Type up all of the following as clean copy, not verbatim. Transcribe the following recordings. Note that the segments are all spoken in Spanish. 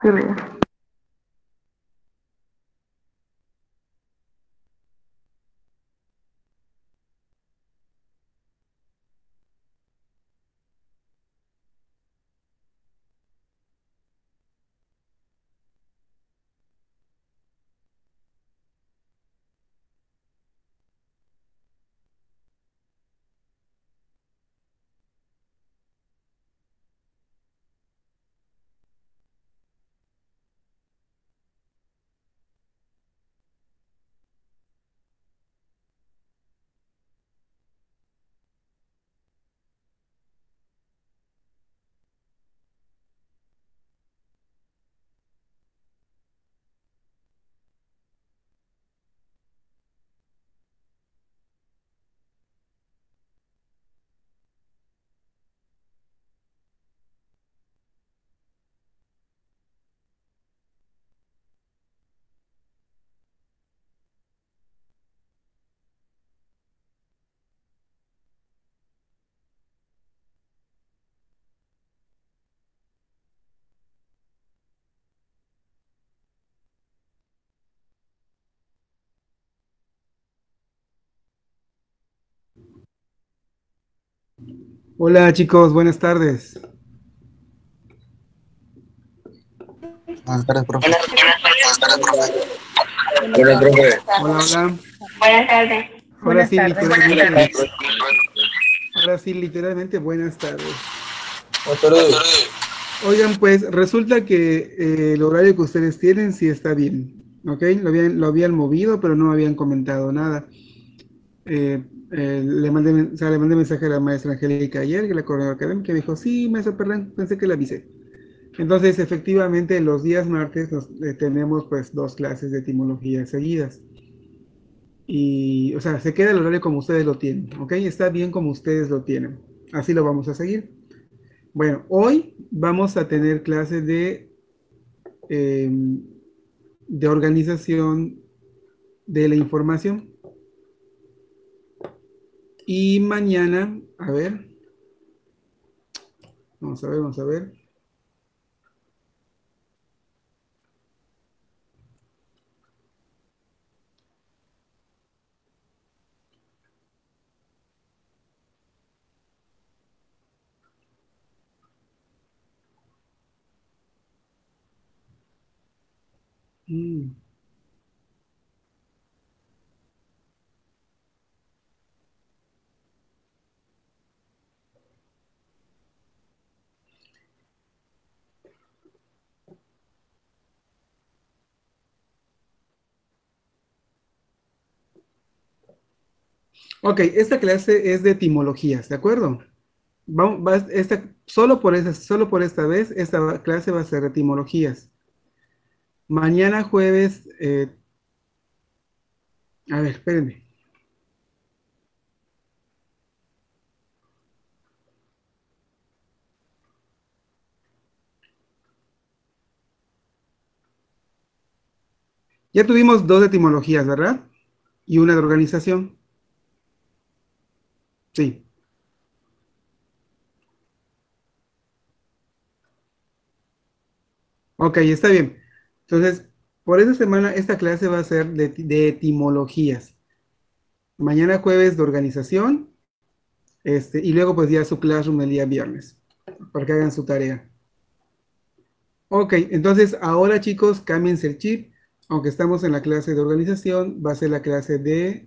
Qué bien. Hola chicos, buenas tardes. Buenas tardes, profe. Hola, profe. Hola, hola. Buenas tardes. Ahora Buenas sí, tardes. literalmente, ahora sí, literalmente, buenas tardes. Buenas tardes. Oigan, pues resulta que el horario que ustedes tienen sí está bien, ¿ok? Lo habían movido, pero no habían comentado nada. Le mandé mensaje a la maestra Angélica ayer, que la coordinadora académica, me dijo, sí, maestra, perdón, pensé que la avisé. Entonces, efectivamente, los días martes tenemos pues dos clases de etimología seguidas. Y, o sea, se queda el horario como ustedes lo tienen, ¿ok? Está bien como ustedes lo tienen. Así lo vamos a seguir. Bueno, hoy vamos a tener clases eh, de organización de la información. Y mañana, a ver, vamos a ver. Mm. Ok, esta clase es de etimologías, ¿de acuerdo? Solo por esta vez, clase va a ser de etimologías. Mañana jueves, a ver, espérenme. Ya tuvimos dos de etimologías, ¿verdad? Y una de organización. Sí. Ok, está bien. Entonces, por esta semana, esta clase va a ser de etimologías. Mañana jueves de organización, y luego pues ya su classroom el día viernes, para que hagan su tarea. Ok, entonces ahora chicos, cámbiense el chip. Aunque estamos en la clase de organización, va a ser la clase de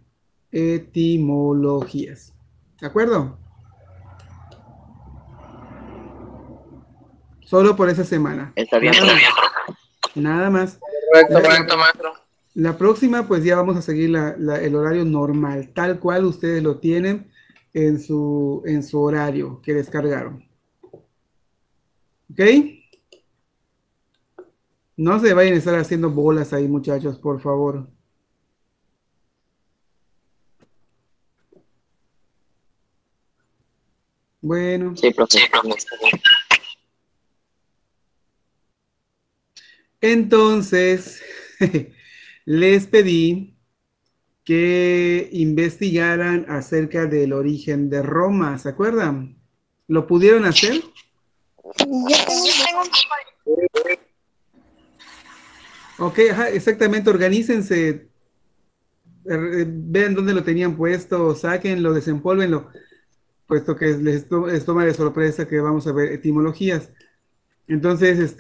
etimologías. ¿De acuerdo? Solo por esa semana. Está bien, Nada profe. más. Nada más. Correcto, La, maestro. la próxima, pues ya vamos a seguir el horario normal, tal cual ustedes lo tienen en su horario que descargaron. ¿Ok? No se vayan a estar haciendo bolas ahí, muchachos, por favor. Bueno, Sí, profe. entonces les pedí que investigaran acerca del origen de Roma, ¿se acuerdan? ¿Lo pudieron hacer? Yo tengo un poco Ok, ajá, exactamente, organícense, vean dónde lo tenían puesto, sáquenlo, desempólvenlo, puesto que les toma de sorpresa que vamos a ver etimologías. Entonces,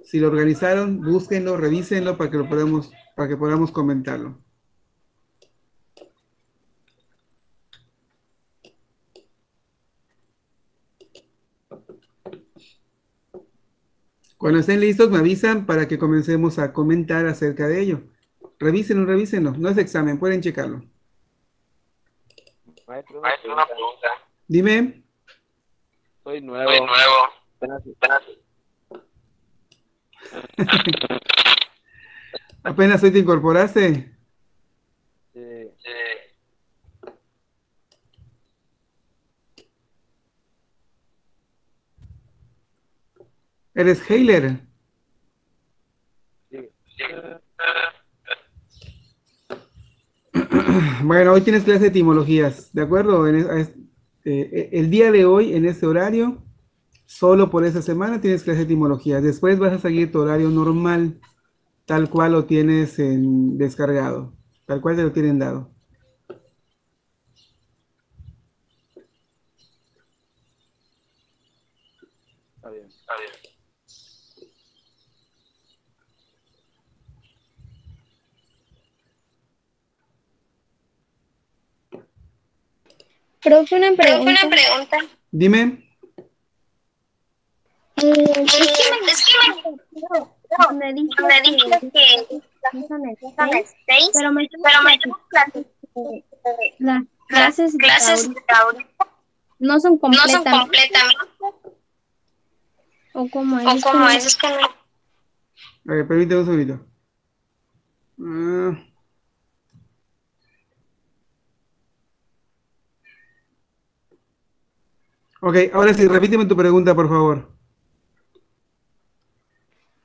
si lo organizaron, búsquenlo, revísenlo para que podamos comentarlo. Cuando estén listos, me avisan para que comencemos a comentar acerca de ello. Revísenlo, revísenlo. No es examen, pueden checarlo. Maestro, una Maestro, una pregunta. pregunta. Dime. Soy Soy nuevo. nuevo. Apenas, Apenas. Apenas hoy te incorporaste. sí, Eres Heiler. sí. Sí. Bueno, hoy tienes clase de etimologías, ¿de acuerdo? El día de hoy, en este horario, solo por esa semana tienes clase de etimologías. Después vas a seguir tu horario normal, tal cual lo tienes descargado, tal cual te lo tienen dado. Está bien. Está bien. Profe, una Profe, pregunta. una pregunta. Dime. Es que Es que me dice me que dice que empiezan el son 6, 6, pero me están pero me llaman platicando que las las clases de clases ahorita de ahorita no son no son completamente, completamente, o como o es que como no. es que no. A ver, permíteme un segundito. Ah, ok, ahora sí, repíteme tu pregunta, por favor.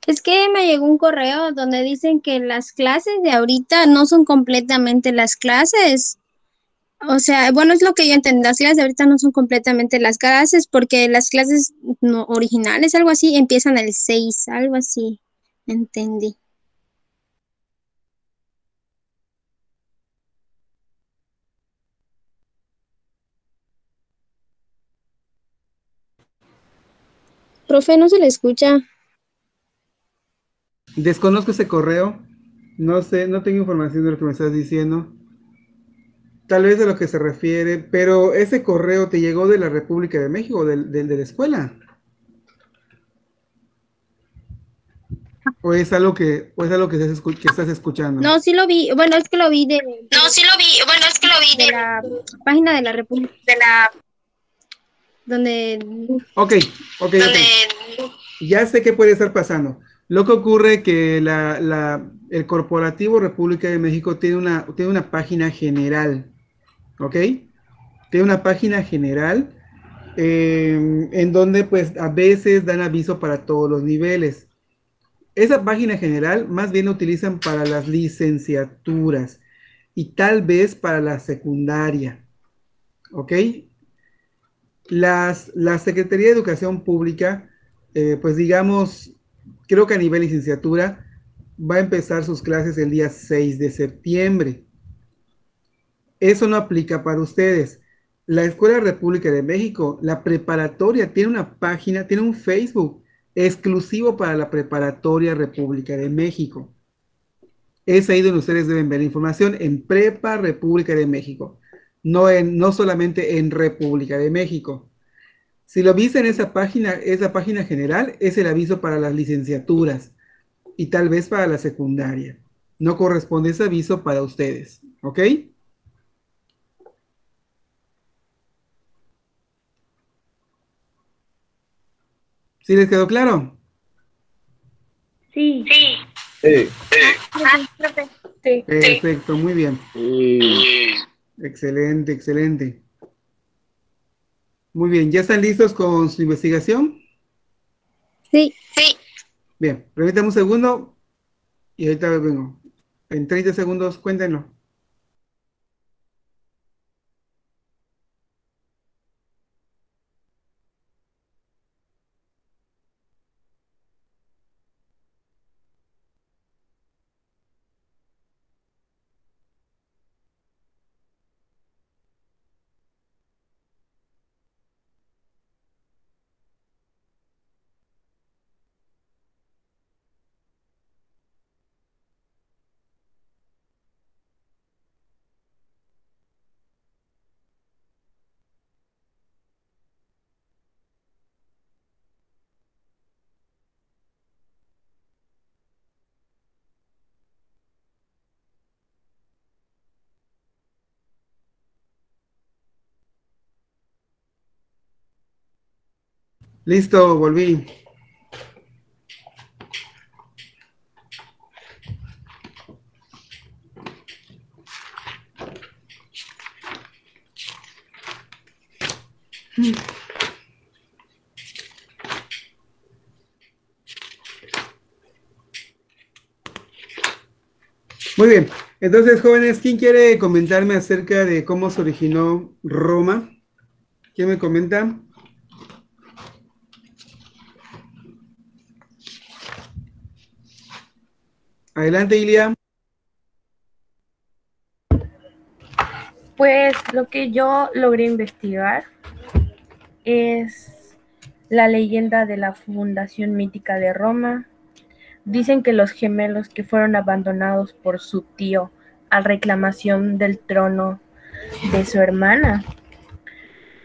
Es que me llegó un correo donde dicen que las clases de ahorita no son completamente las clases. O sea, bueno, es lo que yo entendí. Las clases de ahorita no son completamente las clases porque las clases no, originales, algo así, empiezan el 6, algo así. Entendí. Profe, no se le escucha. Desconozco ese correo. No sé, no tengo información de lo que me estás diciendo. Tal vez de lo que se refiere, pero ese correo te llegó de la República de México, de la escuela. O es algo que que estás escuchando. No, sí lo vi. Bueno, es que lo vi No, sí lo vi, bueno, es que lo vi de la página de la República, de la, donde Ok, ok, ok. donde, Ya sé qué puede estar pasando. Lo que ocurre que el Corporativo República de México tiene una página general, ¿ok? Tiene una página general en donde pues a veces dan aviso para todos los niveles. Esa página general más bien la utilizan para las licenciaturas y tal vez para la secundaria, ¿ok? La Secretaría de Educación Pública, pues digamos, creo que a nivel licenciatura va a empezar sus clases el día 6 de septiembre. Eso no aplica para ustedes. La Escuela República de México, la preparatoria, tiene una página, tiene un Facebook exclusivo para la Preparatoria República de México. Es ahí donde ustedes deben ver la información en Prepa República de México, no solamente en República de México. Si lo viste en esa página general, es el aviso para las licenciaturas y tal vez para la secundaria. No corresponde ese aviso para ustedes, ¿ok? ¿Sí les quedó claro? sí. sí, Sí. profe, Sí. Perfecto, muy bien. Y Excelente, excelente. Muy bien, ¿ya están listos con su investigación? Sí. sí, Bien, permítame un segundo y ahorita vengo. En 30 segundos, cuéntenlo. Listo, volví. Muy bien. Entonces, jóvenes, ¿quién quiere comentarme acerca de cómo se originó Roma? ¿Quién me comenta? Adelante, Ilia. Pues lo que yo logré investigar es la leyenda de la fundación mítica de Roma. Dicen que los gemelos que fueron abandonados por su tío a reclamación del trono de su hermana,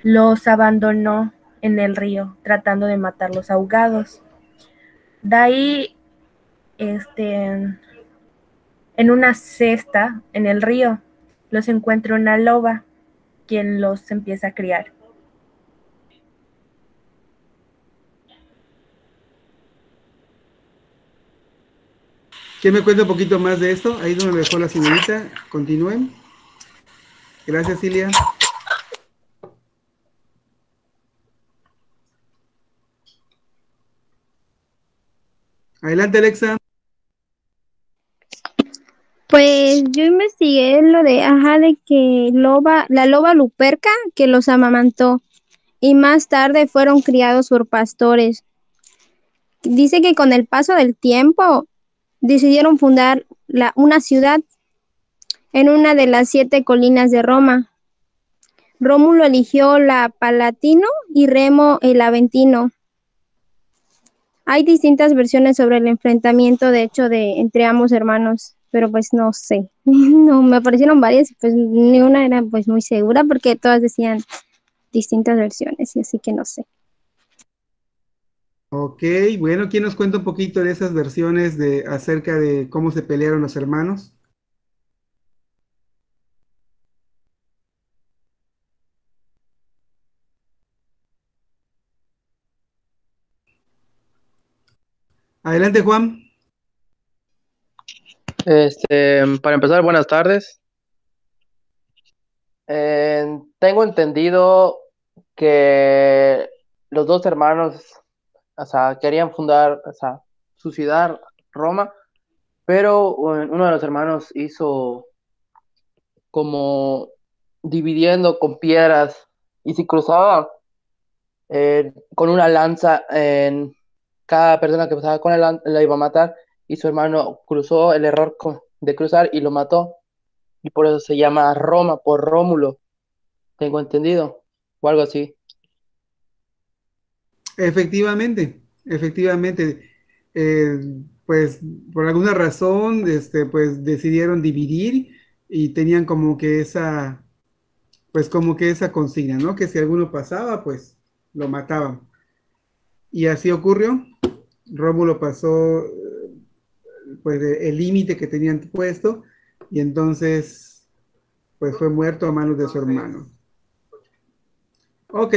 los abandonó en el río tratando de matarlos ahogados. De ahí, en una cesta en el río, los encuentra una loba, quien los empieza a criar. ¿Quién me cuenta un poquito más de esto? Ahí donde lo dejó la señorita. Continúen. Gracias, Ilia. Adelante, Alexa. Pues yo investigué lo de que la loba Luperca que los amamantó y más tarde fueron criados por pastores. Dice que con el paso del tiempo decidieron fundar una ciudad en una de las 7 colinas de Roma. Rómulo eligió la Palatino y Remo el Aventino. Hay distintas versiones sobre el enfrentamiento, de hecho, entre ambos hermanos, pero pues no sé. No, me aparecieron varias y pues ni una era pues muy segura porque todas decían distintas versiones y así que no sé. Ok, bueno, ¿quién nos cuenta un poquito de esas versiones acerca de cómo se pelearon los hermanos? Adelante, Juan. Para empezar, buenas tardes. Tengo entendido que los dos hermanos, o sea, querían fundar, o sea, su ciudad, Roma, pero uno de los hermanos hizo como dividiendo con piedras y si cruzaba con una lanza en cada persona que pasaba con la iba a matar y su hermano cruzó el error de cruzar y lo mató y por eso se llama Roma, por Rómulo, tengo entendido, o algo así. Efectivamente, efectivamente. Eh, pues por alguna razón, pues decidieron dividir y tenían como que esa consigna, ¿no? Que si alguno pasaba, pues lo mataban. Y así ocurrió. Rómulo pasó, pues, el límite que tenían puesto y entonces, pues fue muerto a manos de su hermano. Ok,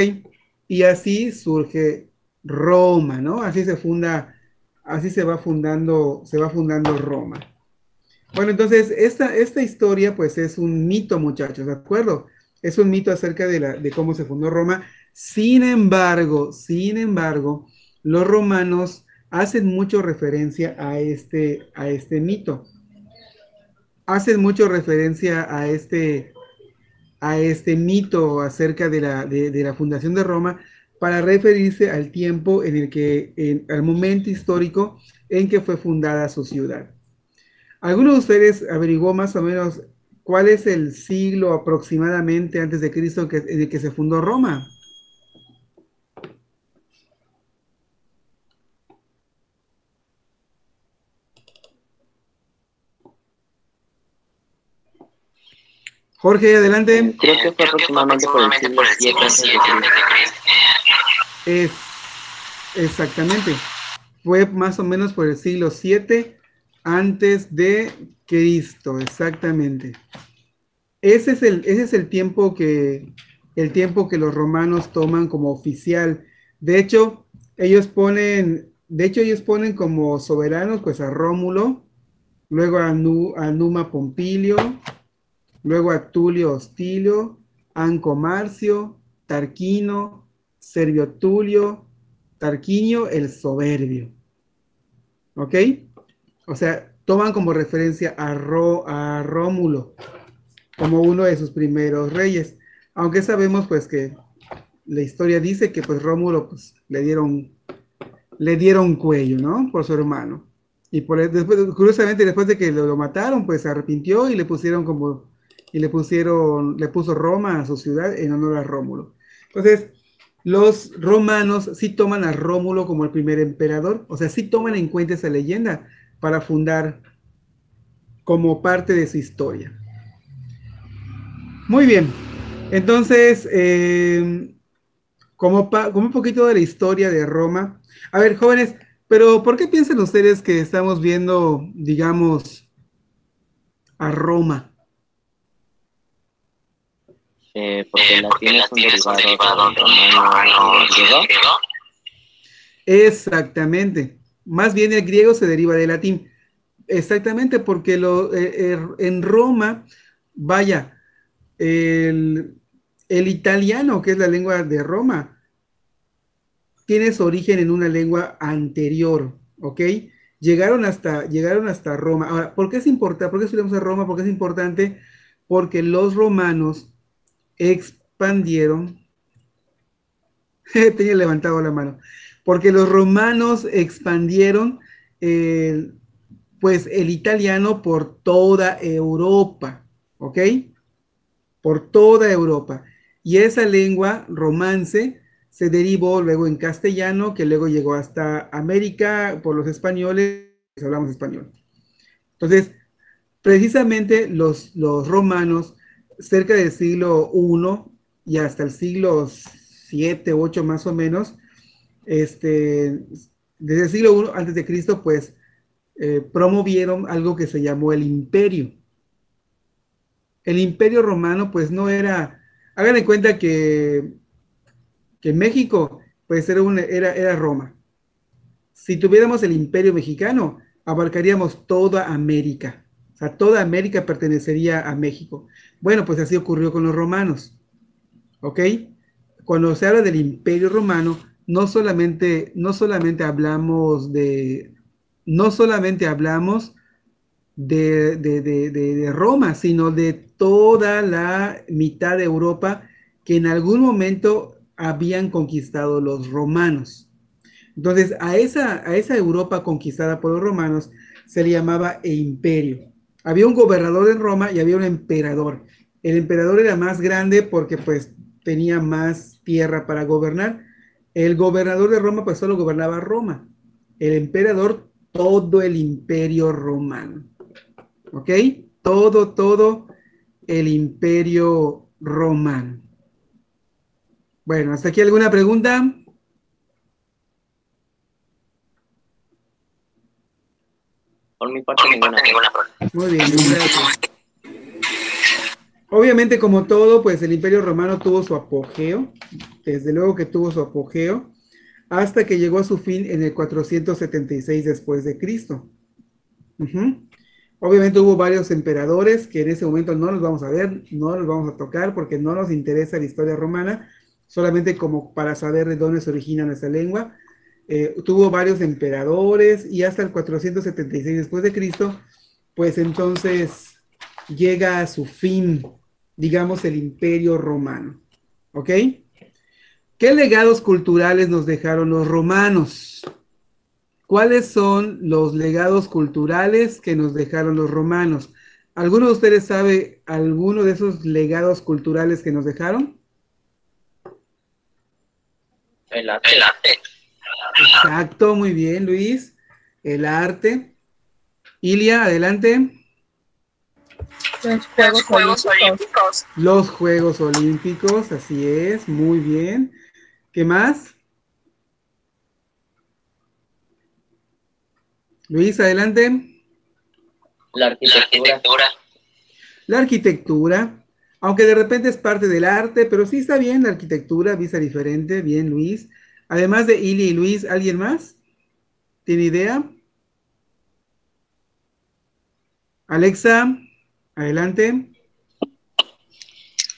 y así surge Roma, ¿no? Así se va fundando Roma. Bueno, entonces esta historia pues es un mito, muchachos, ¿de acuerdo? Es un mito acerca de cómo se fundó Roma. Sin embargo, los romanos hacen mucho referencia a este mito. Hacen mucho referencia a este mito acerca de la fundación de Roma para referirse al tiempo en el que, al momento histórico en que fue fundada su ciudad. ¿Alguno de ustedes averiguó más o menos cuál es el siglo aproximadamente antes de Cristo en el que se fundó Roma? Jorge, adelante. Creo que fue aproximadamente por el siglo 7 antes de Cristo. Es exactamente. Fue más o menos por el siglo 7 antes de Cristo, exactamente. Ese es el tiempo que los romanos toman como oficial De hecho, ellos ponen como soberanos pues a Rómulo, luego a Numa Pompilio, luego a Tulio Hostilio, Anco Marcio, Tarquino, Servio Tulio, Tarquinio el Soberbio. ¿Ok? O sea, toman como referencia a Rómulo como uno de sus primeros reyes. Aunque sabemos pues que la historia dice que pues Rómulo pues le dieron cuello, ¿no? Por su hermano. Y después, curiosamente, después de que lo mataron, pues se arrepintió y le puso Roma a su ciudad en honor a Rómulo. Entonces, los romanos sí toman a Rómulo como el primer emperador, o sea, sí toman en cuenta esa leyenda para fundar como parte de su historia. Muy bien, entonces, como un poquito de la historia de Roma. A ver, jóvenes, pero ¿por qué piensan ustedes que estamos viendo, digamos, a Roma? Porque el latín es un derivado del romano y griego. Exactamente. Más bien el griego se deriva del latín. Exactamente, porque en Roma, vaya, el italiano, que es la lengua de Roma, tiene su origen en una lengua anterior, ¿ok? Llegaron hasta Roma. Ahora, ¿por qué es importante? ¿Por qué estudiamos a Roma? Porque es importante porque los romanos expandieron, tenía levantado la mano, porque los romanos expandieron pues el italiano por toda Europa, ¿ok? Por toda Europa. Y esa lengua romance se derivó luego en castellano, que luego llegó hasta América por los españoles, hablamos español. Entonces, precisamente los romanos, cerca del siglo I y hasta el siglo VII, 8 más o menos, desde el siglo I antes de Cristo, pues promovieron algo que se llamó el imperio. El imperio romano, pues no era, hagan en cuenta que México, pues era Roma. Si tuviéramos el imperio mexicano, abarcaríamos toda América. O sea, toda América pertenecería a México. Bueno, pues así ocurrió con los romanos. ¿Ok? Cuando se habla del imperio romano, no solamente hablamos de Roma, sino de toda la mitad de Europa que en algún momento habían conquistado los romanos. Entonces, a esa Europa conquistada por los romanos se le llamaba imperio. Había un gobernador en Roma y había un emperador. El emperador era más grande porque pues tenía más tierra para gobernar. El gobernador de Roma pues solo gobernaba Roma. El emperador, todo el imperio romano. ¿Ok? Todo el imperio romano. Bueno, ¿hasta aquí alguna pregunta? Por mi parte, ninguna. Muy bien, gracias. Obviamente, como todo, pues el Imperio Romano tuvo su apogeo, desde luego que tuvo su apogeo, hasta que llegó a su fin en el 476 después de Cristo. Obviamente hubo varios emperadores que en ese momento no los vamos a ver, no los vamos a tocar porque no nos interesa la historia romana, solamente como para saber de dónde se origina nuestra lengua. Tuvo varios emperadores y hasta el 476 después de Cristo, pues entonces llega a su fin, digamos, el Imperio Romano. ¿Ok? ¿Qué legados culturales nos dejaron los romanos? ¿Cuáles son los legados culturales que nos dejaron los romanos? ¿Alguno de ustedes sabe alguno de esos legados culturales que nos dejaron? El arte. Exacto, muy bien, Luis. El arte. Ilia, adelante. Los Juegos Olímpicos. Los Juegos Olímpicos, así es, muy bien. ¿Qué más? Luis, adelante. La arquitectura. La arquitectura, aunque de repente es parte del arte, pero sí está bien la arquitectura, vista diferente, bien Luis. Además de Ili y Luis, ¿alguien más? ¿Tiene idea? Alexa, adelante.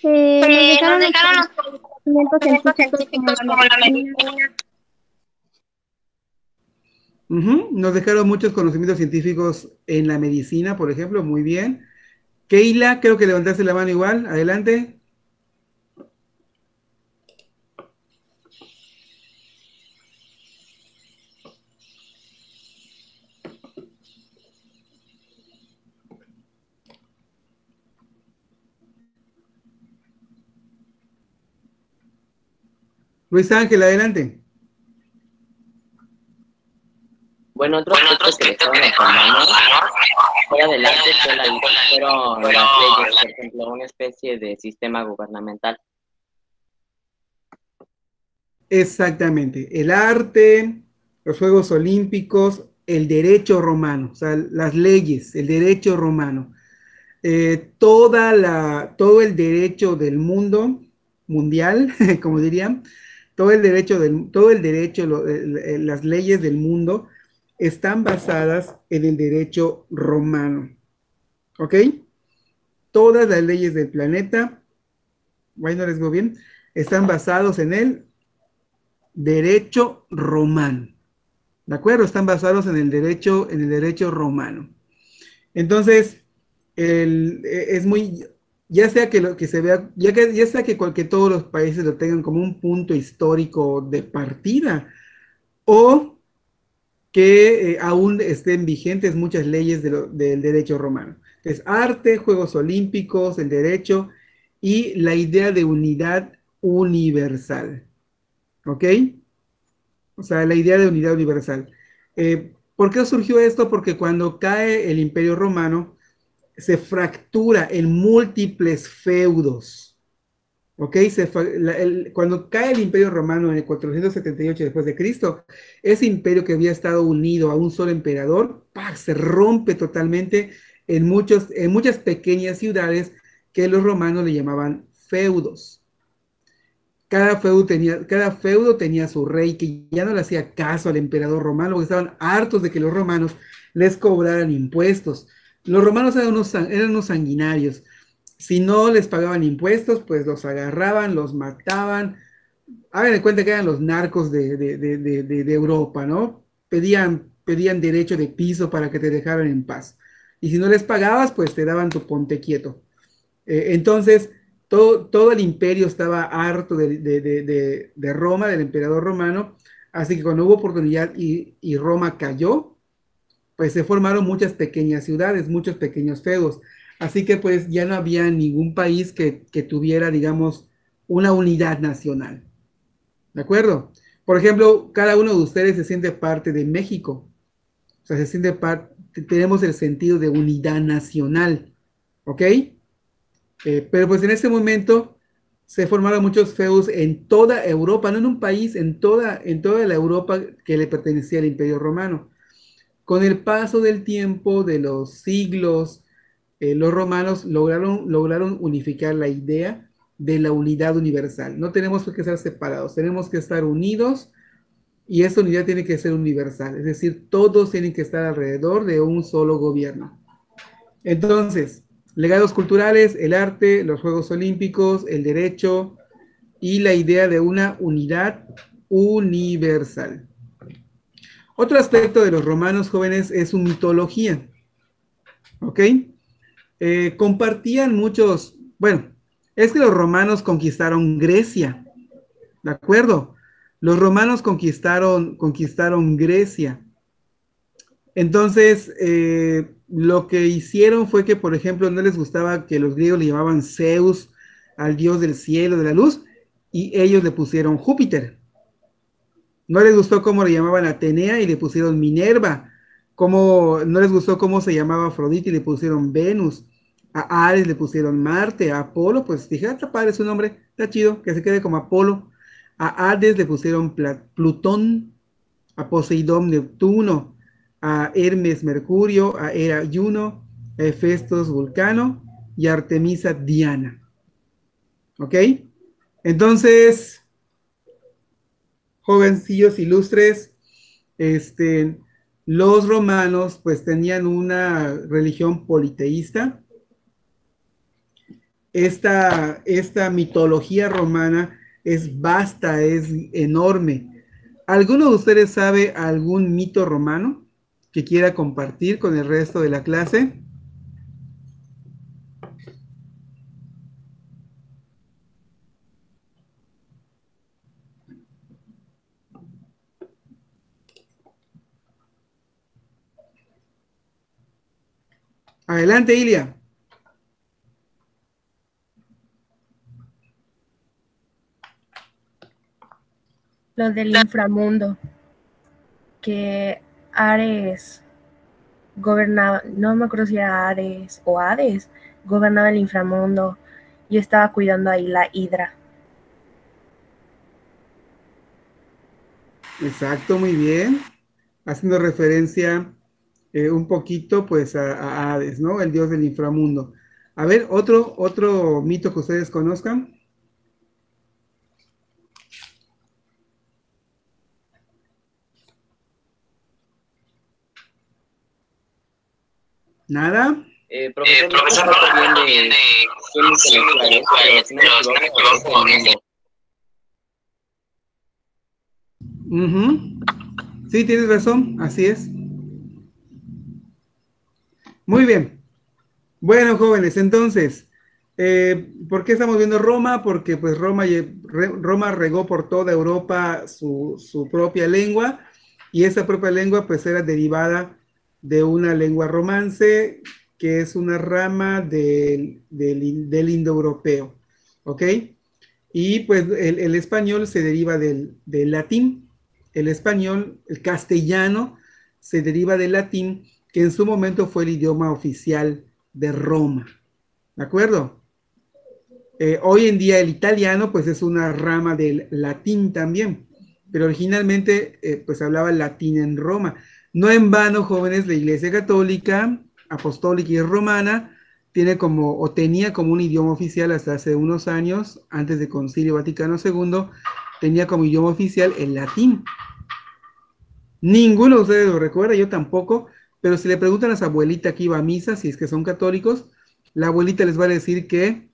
Nos dejaron Nos los dejaron los conocimientos conocimientos científicos como científicos la como la medicina. medicina. Nos dejaron muchos conocimientos científicos en la medicina, por ejemplo, muy bien. Keila, creo que levantaste la mano igual, adelante. Luis Ángel, adelante. Bueno, otro aspecto que dejaron los romanos, fuera del arte, fueron las leyes, por ejemplo, una especie de sistema gubernamental. Exactamente. El arte, los Juegos Olímpicos, el derecho romano, o sea, las leyes, el derecho romano. Todo el derecho del mundo, mundial, como dirían, las leyes del mundo están basadas en el derecho romano. ¿Ok? Todas las leyes del planeta, bueno, no les veo bien, están basados en el derecho romano. ¿De acuerdo? Están basados en el derecho romano. Entonces, es muy, ya sea que lo que se vea, ya sea que todos los países lo tengan como un punto histórico de partida, o que aún estén vigentes muchas leyes del derecho romano. Es arte, Juegos Olímpicos, el derecho y la idea de unidad universal. ¿Ok? O sea, la idea de unidad universal. ¿Por qué surgió esto? Porque cuando cae el Imperio Romano, se fractura en múltiples feudos. ¿Ok? Cuando cae el Imperio Romano en el 478 después de Cristo, ese imperio que había estado unido a un solo emperador, ¡pac!, se rompe totalmente en muchas pequeñas ciudades que los romanos le llamaban feudos. Cada feudo tenía su rey que ya no le hacía caso al emperador romano porque estaban hartos de que los romanos les cobraran impuestos. Los romanos eran unos sanguinarios. Si no les pagaban impuestos, pues los agarraban, los mataban. Hagan de cuenta que eran los narcos de Europa, ¿no? Pedían derecho de piso para que te dejaran en paz. Y si no les pagabas, pues te daban tu ponte quieto. Entonces, todo el imperio estaba harto de Roma, del emperador romano, así que cuando hubo oportunidad y Roma cayó, pues se formaron muchas pequeñas ciudades, muchos pequeños feudos, así que pues ya no había ningún país que tuviera, digamos, una unidad nacional, ¿de acuerdo? Por ejemplo, cada uno de ustedes se siente parte de México, o sea, tenemos el sentido de unidad nacional, ¿ok? Pero pues en ese momento se formaron muchos feudos en toda Europa, no en un país, en toda la Europa que le pertenecía al Imperio Romano. Con el paso del tiempo, de los siglos, los romanos lograron unificar la idea de la unidad universal. No tenemos que estar separados, tenemos que estar unidos y esa unidad tiene que ser universal, es decir, todos tienen que estar alrededor de un solo gobierno. Entonces, legados culturales, el arte, los Juegos Olímpicos, el derecho y la idea de una unidad universal. Otro aspecto de los romanos jóvenes es su mitología. ¿Ok? Compartían muchos, bueno, es que los romanos conquistaron Grecia, ¿de acuerdo? Los romanos conquistaron Grecia. Entonces, lo que hicieron fue que, por ejemplo, no les gustaba que los griegos le llamaban Zeus al dios del cielo, de la luz, y ellos le pusieron Júpiter. No les gustó cómo le llamaban Atenea y le pusieron Minerva. No les gustó cómo se llamaba Afrodita y le pusieron Venus. A Ares le pusieron Marte. A Apolo, pues dije, está padre su nombre, está chido, que se quede como Apolo. A Hades le pusieron Plutón. A Poseidón Neptuno. A Hermes Mercurio. A Hera Juno. A Hefestos Vulcano. Y a Artemisa Diana. ¿Ok? Entonces, jovencillos ilustres, los romanos pues tenían una religión politeísta. Esta mitología romana es vasta, es enorme. ¿Alguno de ustedes sabe algún mito romano que quiera compartir con el resto de la clase? Adelante, Ilia. Lo del inframundo, que Ares gobernaba, no me acuerdo si era Ares o Hades, gobernaba el inframundo y estaba cuidando ahí la hidra. Exacto, muy bien. Haciendo referencia un poquito pues a Hades, ¿no? El dios del inframundo. A ver, otro mito que ustedes conozcan. ¿Nada? Profesor, no recuerdo bien de ciencias intelectuales, pero si no me equivoco, es el mundo. Ujú. Sí, tienes razón, así es. Muy bien. Bueno, jóvenes, entonces, ¿por qué estamos viendo Roma? Porque pues Roma regó por toda Europa su propia lengua, y esa propia lengua pues era derivada de una lengua romance, que es una rama del indoeuropeo, ¿ok? Y pues el español se deriva del latín. El español, el castellano, se deriva del latín, que en su momento fue el idioma oficial de Roma. ¿De acuerdo? Hoy en día el italiano pues es una rama del latín también, pero originalmente pues hablaba latín en Roma. No en vano, jóvenes, la Iglesia Católica, Apostólica y Romana tenía como un idioma oficial hasta hace unos años, antes del Concilio Vaticano II, tenía como idioma oficial el latín. Ninguno de ustedes lo recuerda, yo tampoco, pero si le preguntan a su abuelita que iba a misa, si es que son católicos, la abuelita les va a decir que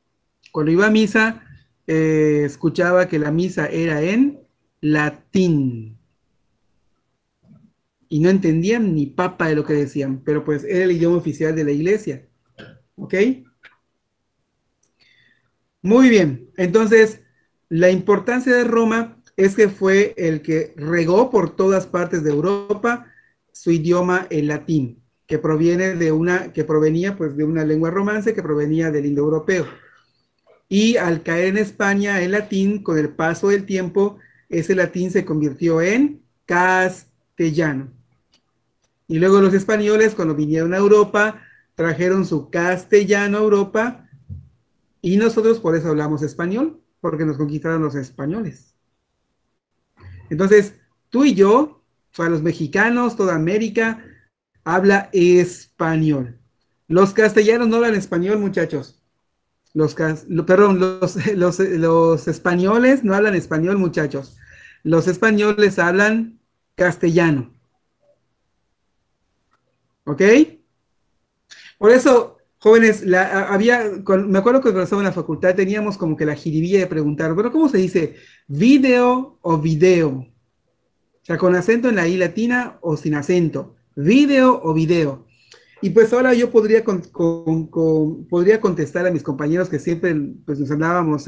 cuando iba a misa, escuchaba que la misa era en latín. Y no entendían ni papa de lo que decían, pero pues era el idioma oficial de la iglesia. ¿Ok? Muy bien, entonces la importancia de Roma es que fue el que regó por todas partes de Europa su idioma, el latín, que provenía pues de una lengua romance que provenía del indoeuropeo. Y al caer en España el latín, con el paso del tiempo, ese latín se convirtió en castellano. Y luego los españoles, cuando vinieron a Europa, trajeron su castellano a Europa, y nosotros por eso hablamos español, porque nos conquistaron los españoles. Entonces, tú y yo, o sea, los mexicanos, toda América, habla español. Los castellanos no hablan español, muchachos. Los españoles no hablan español, muchachos. Los españoles hablan castellano. ¿Ok? Por eso, jóvenes, me acuerdo que cuando estaba en la facultad teníamos como que la jiribilla de preguntar, bueno, ¿cómo se dice? ¿Video o video? O sea, con acento en la I latina o sin acento. ¿Video o video? Y pues ahora yo podría contestar a mis compañeros que siempre pues nos andábamos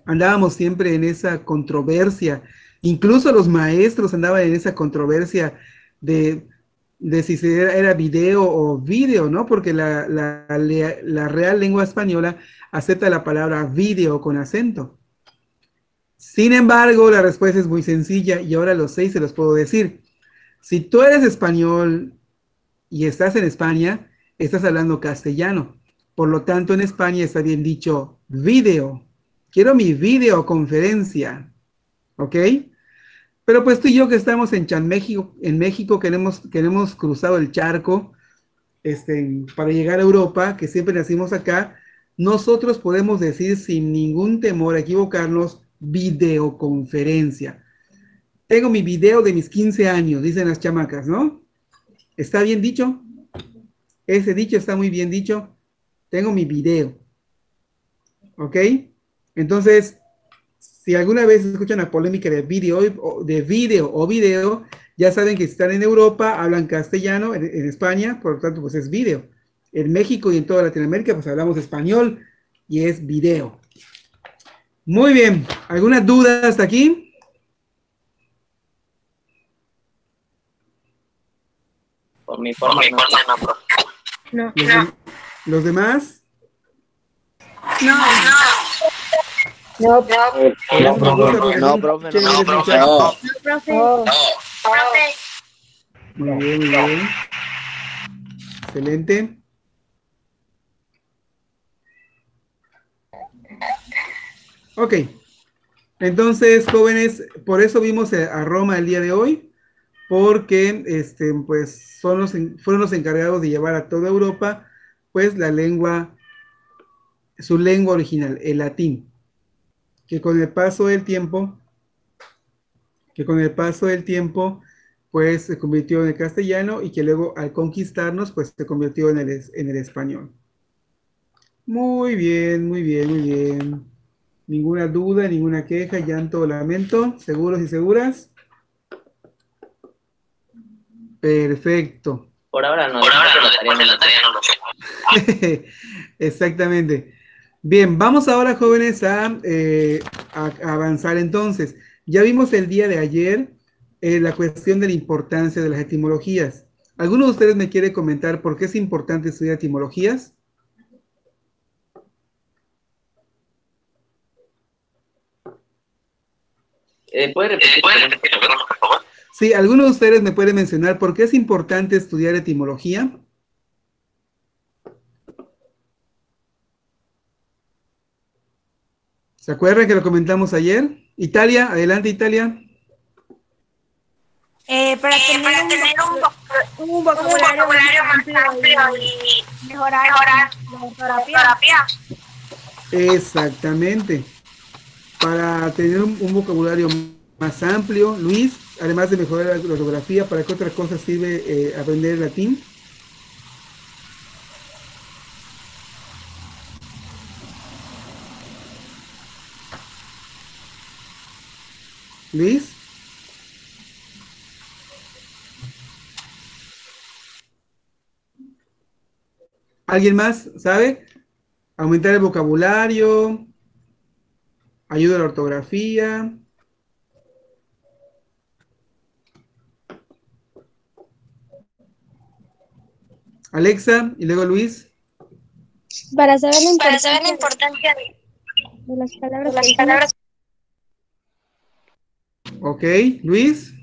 andábamos siempre en esa controversia. Incluso los maestros andaban en esa controversia de si era video o video, ¿no? Porque la Real Lengua Española acepta la palabra video con acento. Sin embargo, la respuesta es muy sencilla y ahora los 6 se los puedo decir. Si tú eres español y estás en España, estás hablando castellano. Por lo tanto, en España está bien dicho video. Quiero mi videoconferencia. ¿Ok? Pero pues tú y yo que estamos en México, que hemos cruzado el charco para llegar a Europa, que siempre nacimos acá, nosotros podemos decir sin ningún temor a equivocarnos videoconferencia. Tengo mi video de mis 15 años, dicen las chamacas, ¿no? ¿Está bien dicho? Ese dicho está muy bien dicho. Tengo mi video. ¿Ok? Entonces, si alguna vez escuchan la polémica de video o video, ya saben que si están en Europa, hablan castellano, en España, por lo tanto, pues es video. En México y en toda Latinoamérica, pues hablamos español y es video. Muy bien. ¿Alguna duda hasta aquí? Por mi forma, no, profe. No. ¿Los demás? No, profe. No, profe. Muy bien, muy bien. Excelente. Ok. Entonces, jóvenes, por eso vimos a Roma el día de hoy, porque pues fueron los encargados de llevar a toda Europa, pues su lengua original, el latín, que con el paso del tiempo, pues se convirtió en el castellano y que luego al conquistarnos, pues se convirtió en el español. Muy bien, muy bien, muy bien. Ninguna duda, ninguna queja, llanto o lamento. ¿Seguros y seguras? Perfecto. Por ahora no, después de la tarea no lo sé. Exactamente. Bien, vamos ahora, jóvenes, a avanzar entonces. Ya vimos el día de ayer la cuestión de la importancia de las etimologías. ¿Alguno de ustedes me quiere comentar por qué es importante estudiar etimologías? ¿Puede repetir, por favor? Sí, ¿alguno de ustedes me puede mencionar por qué es importante estudiar etimología? ¿Se acuerdan que lo comentamos ayer? Italia, adelante Italia. Para tener un vocabulario más amplio y mejorar la ortografía. Exactamente. Para tener un vocabulario más amplio, Luis, además de mejorar la ortografía, ¿para qué otra cosa sirve aprender el latín? Luis. ¿Alguien más sabe? Aumentar el vocabulario, ayuda a la ortografía. Alexa y luego Luis. Para saber la importancia de las palabras. Ok, Luis.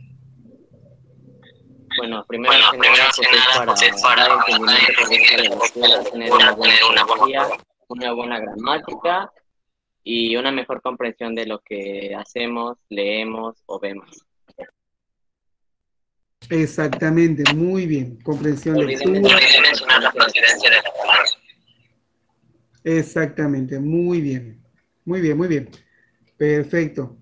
Bueno, primero que nada, pues es para dar entendimiento correcto de la escuela, tener una buena ortografía, una buena gramática y una mejor comprensión de lo que hacemos, leemos o vemos. Exactamente, muy bien. Comprensión lectura. Mencionar la procedencia de la palabra. Exactamente, muy bien. Muy bien, muy bien. Perfecto.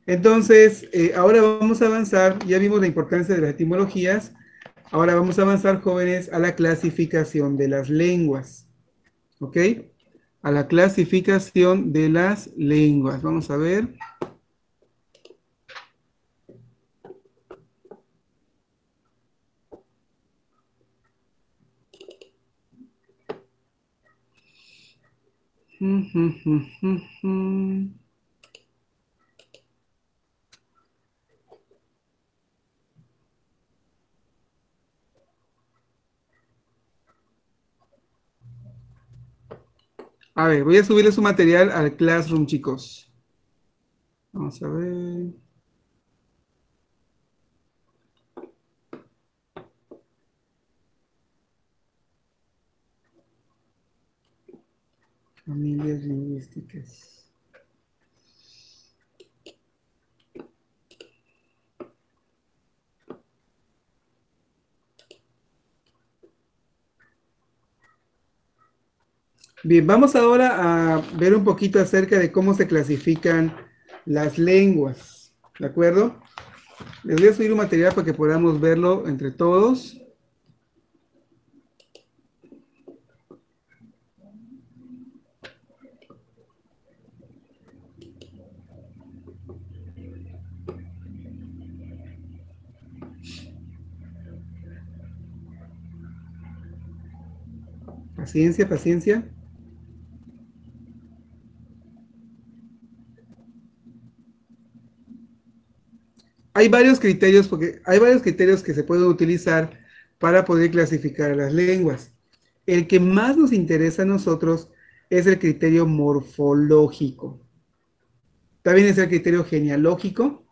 Entonces, ahora vamos a avanzar, ya vimos la importancia de las etimologías, ahora vamos a avanzar, jóvenes, a la clasificación de las lenguas, ¿ok? A la clasificación de las lenguas, vamos a ver. A ver, voy a subirle su material al Classroom, chicos. Vamos a ver. Familias lingüísticas. Bien, vamos ahora a ver un poquito acerca de cómo se clasifican las lenguas, ¿de acuerdo? Les voy a subir un material para que podamos verlo entre todos. Paciencia, paciencia. Hay varios criterios, porque hay varios criterios que se pueden utilizar para poder clasificar las lenguas. El que más nos interesa a nosotros es el criterio morfológico. También es el criterio genealógico,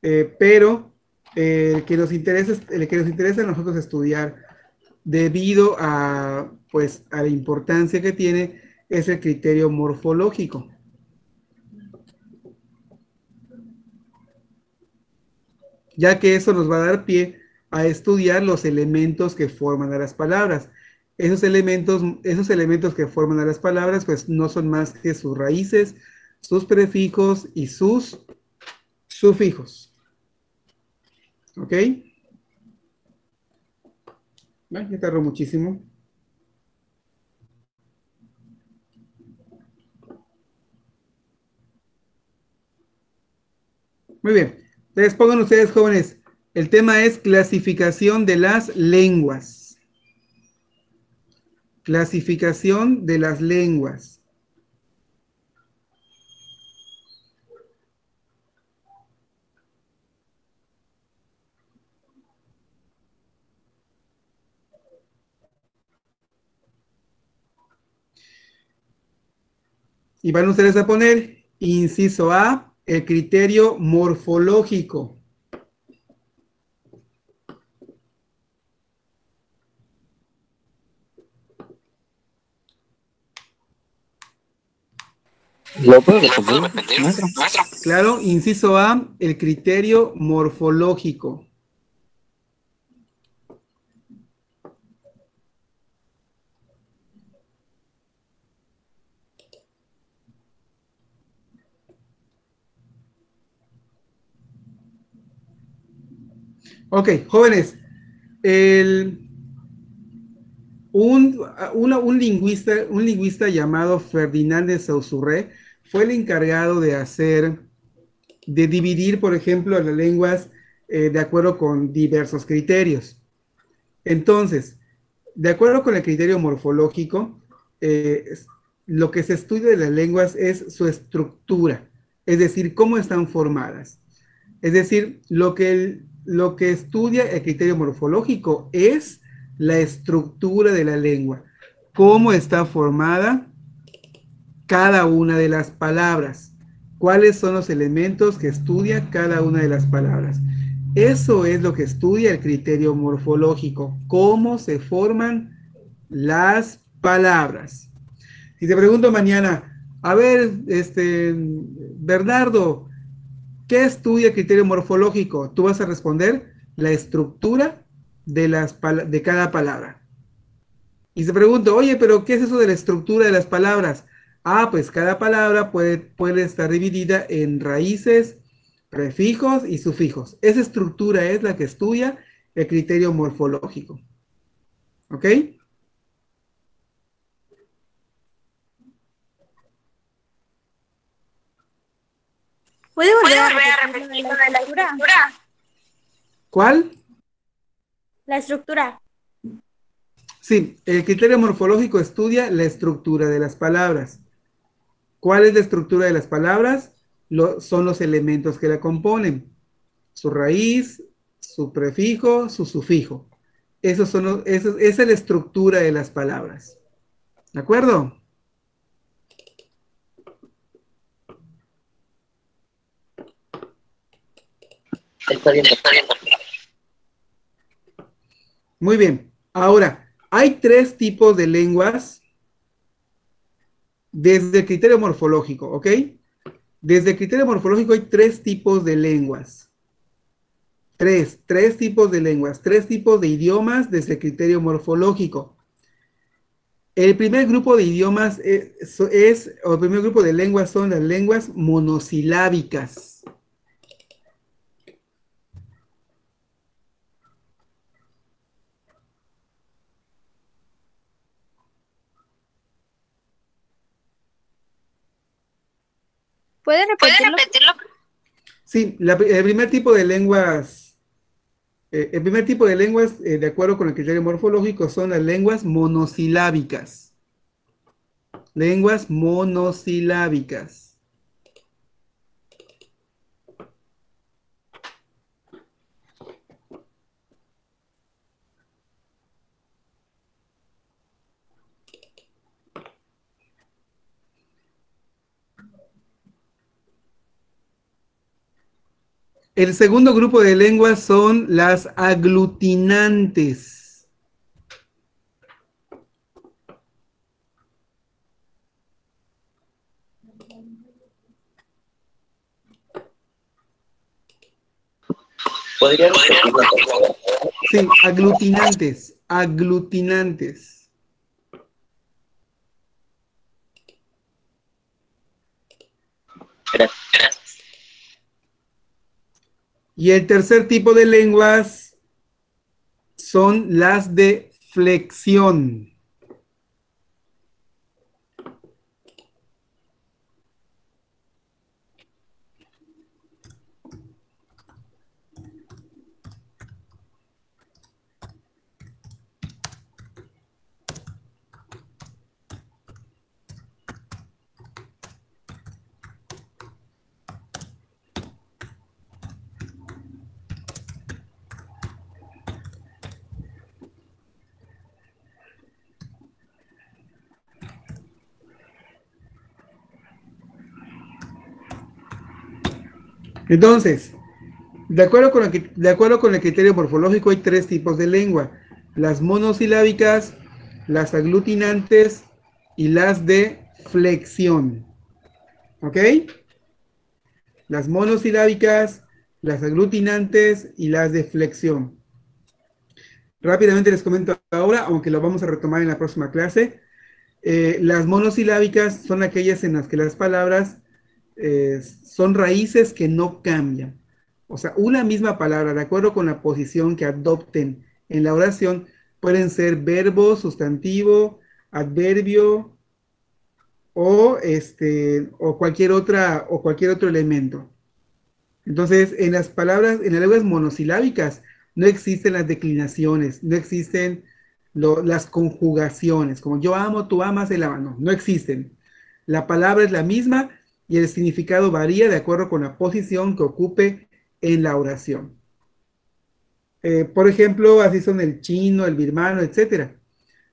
pero el que nos interesa a nosotros estudiar debido a, pues, a la importancia que tiene es el criterio morfológico. Ya que eso nos va a dar pie a estudiar los elementos que forman a las palabras. Esos elementos que forman a las palabras, pues no son más que sus raíces, sus prefijos y sus sufijos. ¿Ok? Ya tardó muchísimo. Muy bien. Entonces pongan ustedes, jóvenes, el tema es clasificación de las lenguas. Clasificación de las lenguas. Y van ustedes a poner, inciso A, el criterio morfológico. ¿Lo puedo repetir, maestro? Claro, inciso A, el criterio morfológico. Ok, jóvenes, un lingüista llamado Ferdinand de Saussure fue el encargado de dividir, por ejemplo, las lenguas de acuerdo con diversos criterios. Entonces, de acuerdo con el criterio morfológico, lo que se estudia de las lenguas es su estructura, es decir, cómo están formadas. Es decir, lo que estudia el criterio morfológico es la estructura de la lengua, cómo está formada cada una de las palabras, cuáles son los elementos que estudia cada una de las palabras. Eso es lo que estudia el criterio morfológico, cómo se forman las palabras. Si te pregunto mañana, a ver, Bernardo, ¿qué estudia el criterio morfológico? Tú vas a responder la estructura de cada palabra. Y se pregunta, oye, pero ¿qué es eso de la estructura de las palabras? Ah, pues cada palabra puede estar dividida en raíces, prefijos y sufijos. Esa estructura es la que estudia el criterio morfológico. ¿Ok? ¿Puede volver a repetir lo de la estructura? ¿Cuál? La estructura. Sí, el criterio morfológico estudia la estructura de las palabras. ¿Cuál es la estructura de las palabras? Son los elementos que la componen. Su raíz, su prefijo, su sufijo. Esa es la estructura de las palabras. ¿De acuerdo? Está bien. Muy bien. Ahora, hay 3 tipos de lenguas desde el criterio morfológico, ¿ok? Desde el criterio morfológico hay 3 tipos de lenguas. 3 tipos de lenguas, 3 tipos de idiomas desde el criterio morfológico. El primer grupo de idiomas o el primer grupo de lenguas son las lenguas monosilábicas. ¿Puede repetirlo? Sí, el primer tipo de lenguas, de acuerdo con el criterio morfológico, son las lenguas monosilábicas. Lenguas monosilábicas. El segundo grupo de lenguas son las aglutinantes. ¿Podría repetirlo, por favor? Sí, aglutinantes, aglutinantes. Gracias. Y el tercer tipo de lenguas son las de flexión. Entonces, de acuerdo con el criterio morfológico, hay tres tipos de lengua: las monosilábicas, las aglutinantes y las de flexión. ¿Ok? Las monosilábicas, las aglutinantes y las de flexión. Rápidamente les comento ahora, aunque lo vamos a retomar en la próxima clase. Las monosilábicas son aquellas en las que las palabras son raíces que no cambian. O sea, una misma palabra, de acuerdo con la posición que adopten en la oración, pueden ser verbo, sustantivo, adverbio o cualquier otro elemento. Entonces, en las lenguas monosilábicas no existen las declinaciones, no existen las conjugaciones, como yo amo, tú amas, él ama, no existen. La palabra es la misma y el significado varía de acuerdo con la posición que ocupe en la oración. Por ejemplo, así son el chino, el birmano, etc.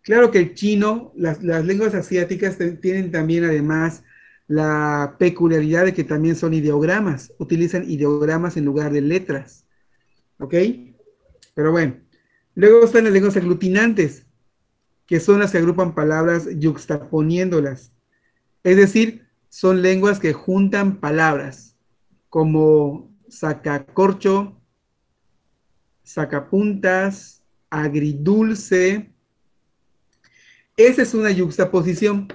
Claro que el chino, las lenguas asiáticas tienen también además la peculiaridad de que también son ideogramas, utilizan ideogramas en lugar de letras. ¿Ok? Pero bueno, luego están las lenguas aglutinantes, que son las que agrupan palabras yuxtaponiéndolas. Es decir, son lenguas que juntan palabras, como sacacorcho, sacapuntas, agridulce. Esa es una yuxtaposición,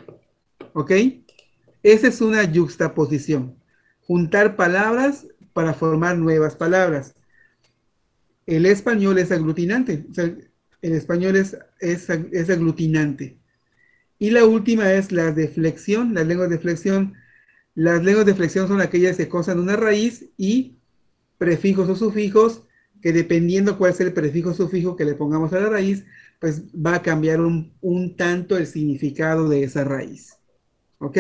¿ok? Esa es una yuxtaposición. Juntar palabras para formar nuevas palabras. El español es aglutinante, o sea, el español es aglutinante. Y la última es las de flexión, las lenguas de flexión. Las lenguas de flexión son aquellas que consta una raíz y prefijos o sufijos, que dependiendo cuál es el prefijo o sufijo que le pongamos a la raíz, pues va a cambiar un tanto el significado de esa raíz. ¿Ok?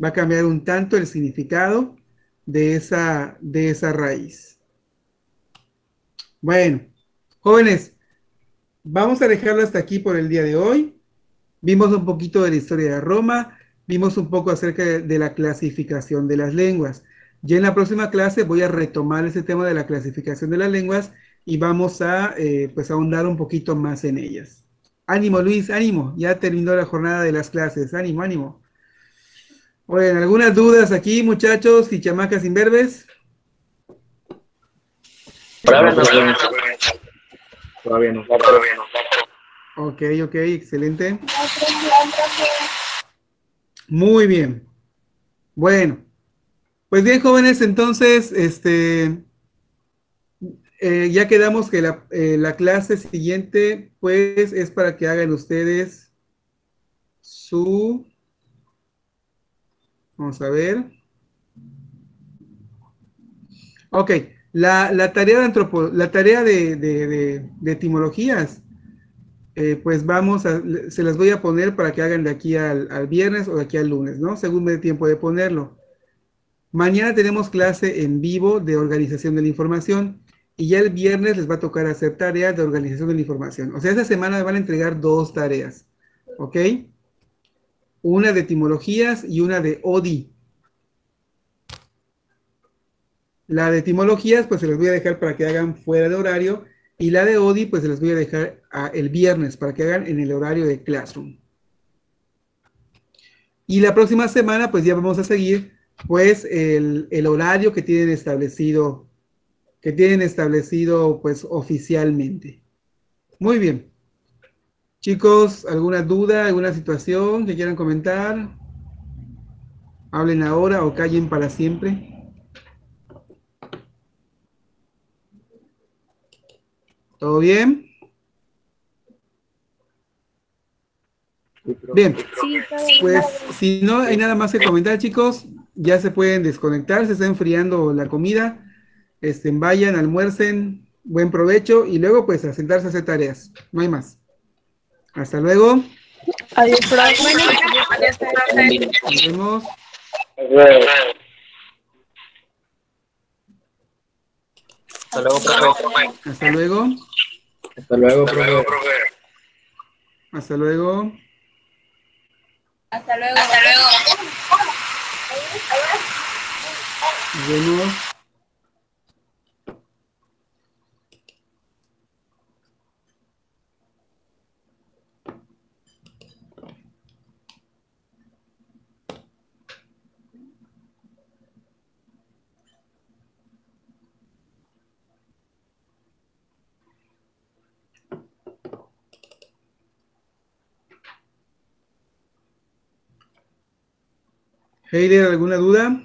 Va a cambiar un tanto el significado de esa raíz. Bueno, jóvenes, vamos a dejarlo hasta aquí por el día de hoy. Vimos un poquito de la historia de Roma, vimos un poco acerca de la clasificación de las lenguas. Ya en la próxima clase voy a retomar ese tema de la clasificación de las lenguas y vamos a pues ahondar un poquito más en ellas. Ánimo, Luis, ánimo. Ya terminó la jornada de las clases. Ánimo, ánimo. Bueno, ¿algunas dudas aquí, muchachos y chamacas imberbes? Por ahora no. Todavía no. Ok, ok, excelente. Muy bien. Bueno, pues bien, jóvenes, entonces, ya quedamos que la clase siguiente, pues, es para que hagan ustedes su, vamos a ver. Ok, la tarea la tarea de etimologías, pues se las voy a poner para que hagan de aquí al viernes o de aquí al lunes, ¿no? Según me dé tiempo de ponerlo. Mañana tenemos clase en vivo de organización de la información y ya el viernes les va a tocar hacer tareas de organización de la información. O sea, esta semana me van a entregar dos tareas, ¿ok? Una de etimologías y una de ODI. La de etimologías, pues se las voy a dejar para que hagan fuera de horario. Y la de ODI, pues se las voy a dejar el viernes para que hagan en el horario de Classroom. Y la próxima semana, pues ya vamos a seguir, pues, el horario que tienen establecido, pues, oficialmente. Muy bien. Chicos, ¿alguna duda, alguna situación que quieran comentar? Hablen ahora o callen para siempre. ¿Todo bien? Bien, Sí, todo pues bien. si no hay nada más que comentar, chicos, ya se pueden desconectar, se está enfriando la comida. Vayan, almuercen, buen provecho y luego pues a sentarse a hacer tareas. No hay más. Hasta luego. Adiós, profe. Nos vemos. Hasta luego, profe. Hasta luego. Hasta luego, profe. Hasta luego. Hasta luego. Nos vemos. Heider, ¿alguna duda?